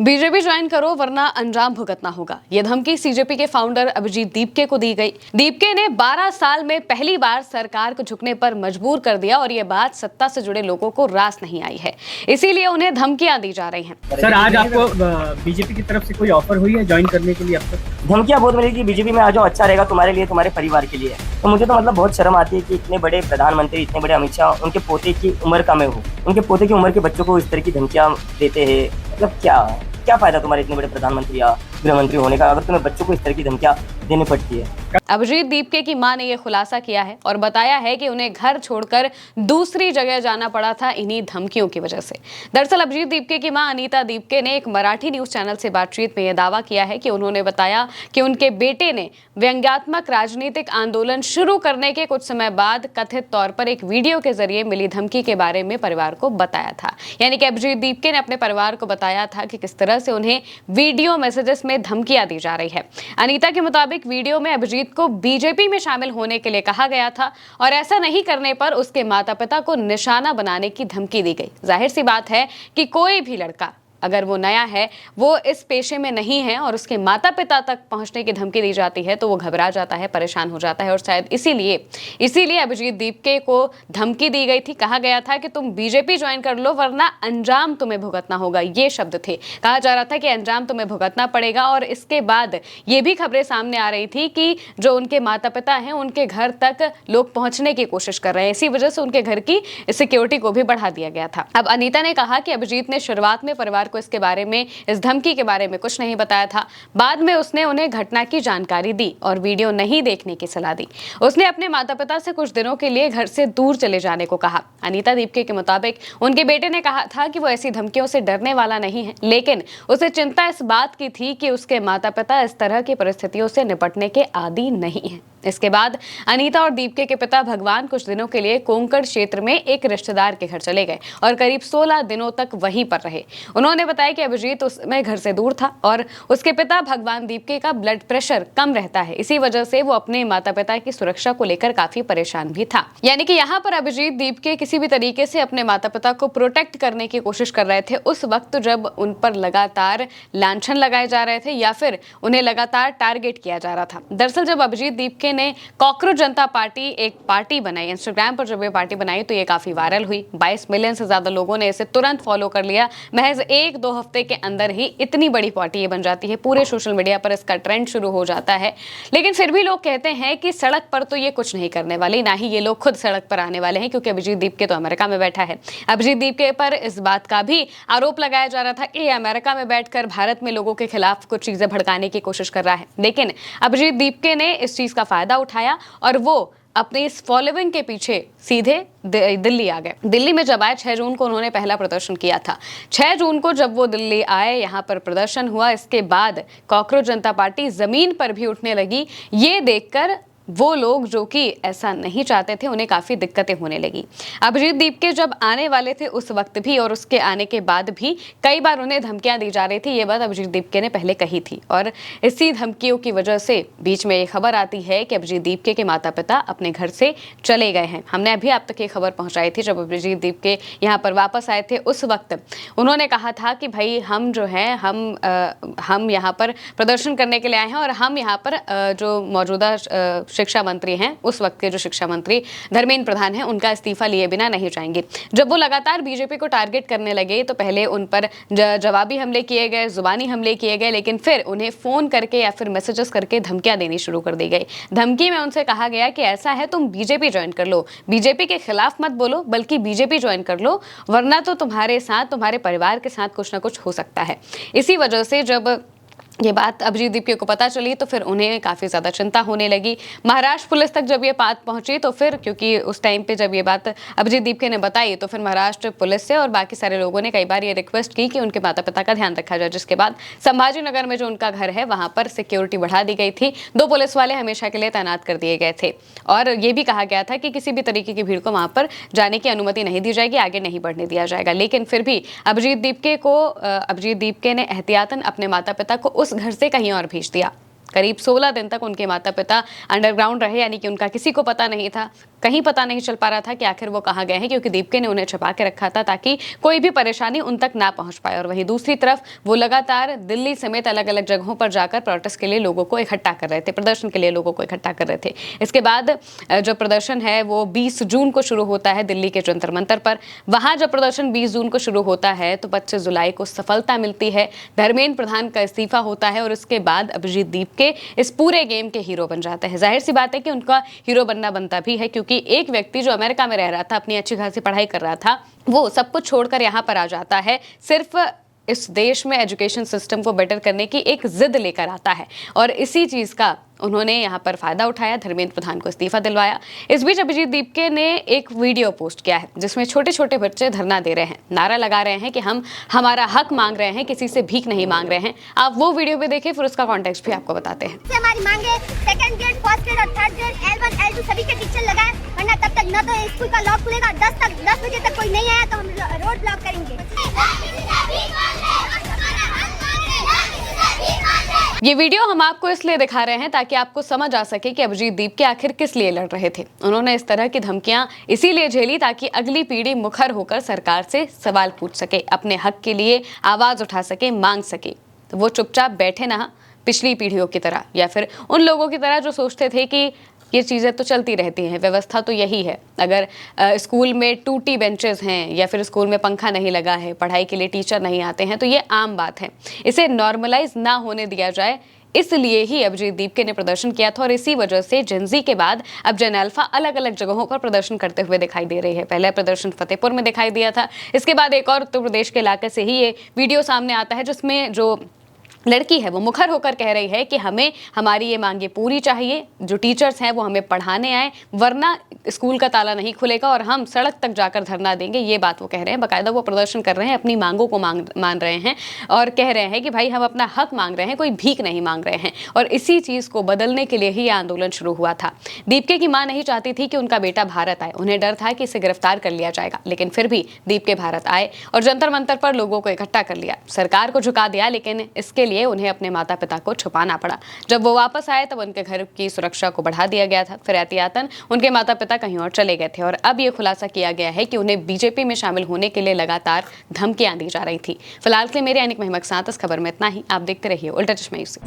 BJP join करो वरना अंजाम भुगतना होगा। यह धमकी सीजेपी के फाउंडर अभिजीत दीपके को दी गई। दीपके ने 12 साल में पहली बार सरकार को झुकने पर मजबूर कर दिया और यह बात सत्ता से जुड़े लोगों को रास नहीं आई है, इसीलिए उन्हें धमकियां दी जा रही हैं। सर, आज आपको बीजेपी की तरफ से कोई ऑफर हुई है ज्वाइन करने के लिए? अब तक धमकियां बहुत मिली कि बीजेपी में आ जाओ, अच्छा रहेगा तुम्हारे लिए, तुम्हारे परिवार के लिए। तो मुझे तो मतलब बहुत शर्म आती है कि इतने बड़े प्रधानमंत्री, इतने बड़े अमित शाह, उनके पोते की उम्र का मैं हूँ, उनके पोते की उम्र के बच्चों को इस तरह की धमकियां देते हैं। मतलब क्या फायदा तुम्हारे इतने बड़े प्रधानमंत्री या गृह मंत्री होने का, अगर तुम्हें बच्चों को इस तरह की धमकियां देनी पड़ती है। अभिजीत दीपके की मां ने यह खुलासा किया है और बताया है कि उन्हें घर छोड़कर दूसरी जगह जाना पड़ा था इन्हीं धमकियों की वजह से। दरअसल अभिजीत दीपके की मां अनीता दीपके ने एक मराठी न्यूज चैनल से बातचीत में यह दावा किया है कि उन्होंने बताया कि उनके बेटे ने व्यंग्यात्मक राजनीतिक आंदोलन शुरू करने के कुछ समय बाद कथित तौर पर एक वीडियो के जरिए मिली धमकी के बारे में परिवार को बताया था। यानी कि अभिजीत दीपके ने अपने परिवार को बताया था कि किस तरह से उन्हें वीडियो मैसेजेस में धमकियां दी जा रही है। अनीता के मुताबिक वीडियो में अभिजीत को बीजेपी में शामिल होने के लिए कहा गया था और ऐसा नहीं करने पर उसके माता पिता को निशाना बनाने की धमकी दी गई। जाहिर सी बात है कि कोई भी लड़का अगर वो नया है, वो इस पेशे में नहीं है और उसके माता पिता तक पहुंचने की धमकी दी जाती है तो वो घबरा जाता है, परेशान हो जाता है और शायद इसीलिए अभिजीत दीपके को धमकी दी गई थी। कहा गया था कि तुम बीजेपी ज्वाइन कर लो वरना अंजाम तुम्हें भुगतना होगा। ये शब्द थे, कहा जा रहा था कि अंजाम तुम्हें भुगतना पड़ेगा। और इसके बाद ये भी खबरें सामने आ रही थी कि जो उनके माता पिता हैं उनके घर तक लोग पहुंचने की कोशिश कर रहे हैं, इसी वजह से उनके घर की सिक्योरिटी को भी बढ़ा दिया गया था। अब अनीता ने कहा कि अभिजीत ने शुरुआत में परिवार को इसके बारे में, इस धमकी के बारे में कुछ नहीं बताया था। बाद में उसने उन्हें घटना की जानकारी दी और वीडियो नहीं देखने की सलाह दी। उसने अपने माता पिता से कुछ दिनों के लिए घर से दूर चले जाने को कहा। अनीता दीपके के मुताबिक उनके बेटे ने कहा था कि वो ऐसी धमकियों से डरने वाला नहीं है, लेकिन उसे चिंता इस बात की थी कि उसके माता पिता इस तरह की परिस्थितियों से निपटने के आदी नहीं हैं। इसके बाद अनीता और दीपके के पिता भगवान कुछ दिनों के लिए कोंकण क्षेत्र में एक रिश्तेदार के घर चले गए और करीब 16 दिनों तक वहीं पर रहे। उन्होंने बताया कि अभिजीत उस समय घर से दूर था और उसके पिता भगवान दीपके का ब्लड प्रेशर कम रहता है, इसी वजह से वो अपने माता पिता की सुरक्षा को लेकर काफी परेशान भी था। यानी कि यहाँ पर अभिजीत दीपके किसी भी तरीके से अपने माता पिता को प्रोटेक्ट करने की कोशिश कर रहे थे उस वक्त जब उन पर लगातार लांछन लगाए जा रहे थे या फिर उन्हें लगातार टारगेट किया जा रहा था। दरअसल जब अभिजीत दीपके ने कॉकरोच जनता पार्टी एक पार्टी बनाई, इंस्टाग्राम पर जब ये पार्टी बनाई तो ये काफी वायरल हुई। 22 मिलियन से ज्यादा लोगों ने इसे तुरंत फॉलो कर लिया। महज 1-2 हफ्ते के अंदर ही इतनी बड़ी पार्टी ये बन जाती है, पूरे सोशल मीडिया पर इसका ट्रेंड शुरू हो जाता है। लेकिन फिर भी लोग कहते हैं कि सड़क पर तो ये कुछ नहीं करने वाली, ना ही ये लोग खुद सड़क पर आने वाले हैं, क्योंकि अभिजीत दीपके तो अमेरिका में बैठा है। अभिजीत दीपके पर इस बात का भी आरोप लगाया जा रहा था कि अमेरिका में बैठकर भारत में लोगों के खिलाफ कुछ चीजें भड़काने की कोशिश कर रहा है। लेकिन अभिजीत दीपके ने इस चीज का फायदा उठाया और वो अपनी इस फॉलोइंग के पीछे सीधे दिल्ली आ गए। दिल्ली में जब आए 6 जून को उन्होंने पहला प्रदर्शन किया था। 6 जून को जब वो दिल्ली आए, यहाँ पर प्रदर्शन हुआ, इसके बाद कॉकरोच जनता पार्टी जमीन पर भी उठने लगी। ये देखकर वो लोग जो कि ऐसा नहीं चाहते थे उन्हें काफी दिक्कतें होने लगी। अभिजीत दीपके जब आने वाले थे उस वक्त भी और उसके आने के बाद भी कई बार उन्हें धमकियां दी जा रही थी। ये बात अभिजीत दीपके ने पहले कही थी और इसी धमकियों की वजह से बीच में ये खबर आती है कि अभिजीत दीपके के माता पिता अपने घर से चले गए हैं। हमने अभी आप तक ये खबर पहुंचाई थी। जब अभिजीत दीपके यहाँ पर वापस आए थे उस वक्त उन्होंने कहा था कि भाई हम जो है हम यहाँ पर प्रदर्शन करने के लिए आए हैं और हम यहाँ पर जो मौजूदा शिक्षा मंत्री हैं, उस वक्त के जो शिक्षा मंत्री धर्मेंद्र प्रधान हैं, उनका इस्तीफा लिए बिना नहीं जाएंगे। जब वो लगातार बीजेपी को टारगेट करने लगे तो पहले उन पर जवाबी हमले किए गए, जुबानी हमले किए गए, लेकिन फिर उन्हें फोन करके या फिर मैसेजेस करके धमकियां देनी शुरू कर दी गई। धमकी में उनसे कहा गया कि ऐसा है तुम बीजेपी ज्वाइन कर लो, बीजेपी के खिलाफ मत बोलो बल्कि बीजेपी ज्वाइन कर लो, वरना तो तुम्हारे साथ, तुम्हारे परिवार के साथ कुछ ना कुछ हो सकता है। इसी वजह से जब ये बात अभिजीत दीपके को पता चली तो फिर उन्हें काफ़ी ज़्यादा चिंता होने लगी। महाराष्ट्र पुलिस तक जब ये बात पहुंची तो फिर, क्योंकि उस टाइम पे जब ये बात अभिजीत दीपके ने बताई तो फिर महाराष्ट्र पुलिस से और बाकी सारे लोगों ने कई बार ये रिक्वेस्ट की कि उनके माता पिता का ध्यान रखा जाए, जिसके बाद संभाजी नगर में जो उनका घर है वहाँ पर सिक्योरिटी बढ़ा दी गई थी। 2 पुलिस वाले हमेशा के लिए तैनात कर दिए गए थे और ये भी कहा गया था कि किसी भी तरीके की भीड़ को वहाँ पर जाने की अनुमति नहीं दी जाएगी, आगे नहीं बढ़ने दिया जाएगा। लेकिन फिर भी अभिजीत दीपके ने एहतियातन अपने माता पिता को उस घर से कहीं और भेज दिया। करीब 16 दिन तक उनके माता पिता अंडरग्राउंड रहे, यानी कि उनका किसी को पता नहीं था कहीं पता नहीं चल पा रहा था कि आखिर वो कहाँ गए हैं, क्योंकि दीपके ने उन्हें छिपा के रखा था ताकि कोई भी परेशानी उन तक ना पहुंच पाए। और वहीं दूसरी तरफ वो लगातार दिल्ली समेत अलग अलग जगहों पर जाकर प्रोटेस्ट के लिए लोगों को इकट्ठा कर रहे थे, प्रदर्शन के लिए लोगों को इकट्ठा कर रहे थे। इसके बाद जो प्रदर्शन है वो 20 जून को शुरू होता है दिल्ली के जंतर मंतर पर। वहां जब प्रदर्शन 20 जून को शुरू होता है तो 25 जुलाई को सफलता मिलती है, धर्मेंद्र प्रधान का इस्तीफा होता है और उसके बाद अभिजीत दीपके इस पूरे गेम के हीरो बन जाते हैं। जाहिर सी बात है कि उनका हीरो बनना बनता भी है, क्योंकि एक व्यक्ति जो अमेरिका में रह रहा था, अपनी अच्छी खासी पढ़ाई कर रहा था, वो सब कुछ छोड़कर यहाँ पर आ जाता है, सिर्फ इस देश में एजुकेशन सिस्टम को बेटर करने की एक जिद लेकर आता है। और इसी चीज का उन्होंने यहाँ पर फायदा उठाया, धर्मेंद्र प्रधान को इस्तीफा दिलवाया। इस बीच अभिजीत दीपके ने एक वीडियो पोस्ट किया है जिसमें छोटे छोटे बच्चे धरना दे रहे हैं, नारा लगा रहे हैं कि हम हमारा हक मांग रहे हैं, किसी से भीख नहीं मांग रहे हैं। आप वो वीडियो भी देखिए, फिर उसका कॉन्टेक्स्ट भी आपको बताते हैं। हमारी मांगे सेकंड ग्रेड, फर्स्ट ग्रेड और थर्ड ग्रेड, L1 L2 सभी के टीचर लगाए, वरना तब तक न तो स्कूल का लॉक खुलेगा, 10 बजे तक कोई नहीं आया तो हम रोड ब्लॉक करेंगे। ये वीडियो हम आपको इसलिए दिखा रहे हैं ताकि आपको समझ आ सके कि अभिजीत दीपके आखिर किस लिए लड़ रहे थे। उन्होंने इस तरह की धमकियां इसीलिए झेली ताकि अगली पीढ़ी मुखर होकर सरकार से सवाल पूछ सके, अपने हक के लिए आवाज उठा सके, मांग सके। तो वो चुपचाप बैठे ना पिछली पीढ़ियों की तरह, या फिर उन लोगों की तरह जो सोचते थे कि ये चीज़ें तो चलती रहती हैं, व्यवस्था तो यही है। अगर स्कूल में टूटी बेंचेस हैं या फिर स्कूल में पंखा नहीं लगा है, पढ़ाई के लिए टीचर नहीं आते हैं, तो ये आम बात है। इसे नॉर्मलाइज ना होने दिया जाए, इसलिए ही अभिजीत दीपके ने प्रदर्शन किया था। और इसी वजह से जेनजी के बाद अब जेन अल्फा अलग अलग जगहों पर प्रदर्शन करते हुए दिखाई दे रही है। पहले प्रदर्शन फतेहपुर में दिखाई दिया था, इसके बाद एक और उत्तर प्रदेश के इलाके से ही ये वीडियो सामने आता है जिसमें जो लड़की है वो मुखर होकर कह रही है कि हमें हमारी ये मांगे पूरी चाहिए, जो टीचर्स हैं वो हमें पढ़ाने आए, वरना स्कूल का ताला नहीं खुलेगा और हम सड़क तक जाकर धरना देंगे। ये बात वो कह रहे हैं, बाकायदा वो प्रदर्शन कर रहे हैं, अपनी मांगों को मान रहे हैं और कह रहे हैं कि भाई हम अपना हक मांग रहे हैं, कोई भीख नहीं मांग रहे हैं। और इसी चीज़ को बदलने के लिए ही ये आंदोलन शुरू हुआ था। दीपके की माँ नहीं चाहती थी कि उनका बेटा भारत आए, उन्हें डर था कि इसे गिरफ्तार कर लिया जाएगा, लेकिन फिर भी दीपके भारत आए और जंतर मंतर पर लोगों को इकट्ठा कर लिया, सरकार को झुका दिया, लेकिन इसके लिए उन्हें अपने माता पिता को छुपाना पड़ा। जब वो वापस आए तब उनके घर की सुरक्षा को बढ़ा दिया गया था, फिर एहतियातन उनके माता पिता कहीं और चले गए थे। और अब ये खुलासा किया गया है कि उन्हें बीजेपी में शामिल होने के लिए लगातार धमकियां दी जा रही थी। फिलहाल के लिए मेरे यानी महिमा के साथ इस खबर में इतना ही। आप देखते रहिए उल्टा चश्मा न्यूज़।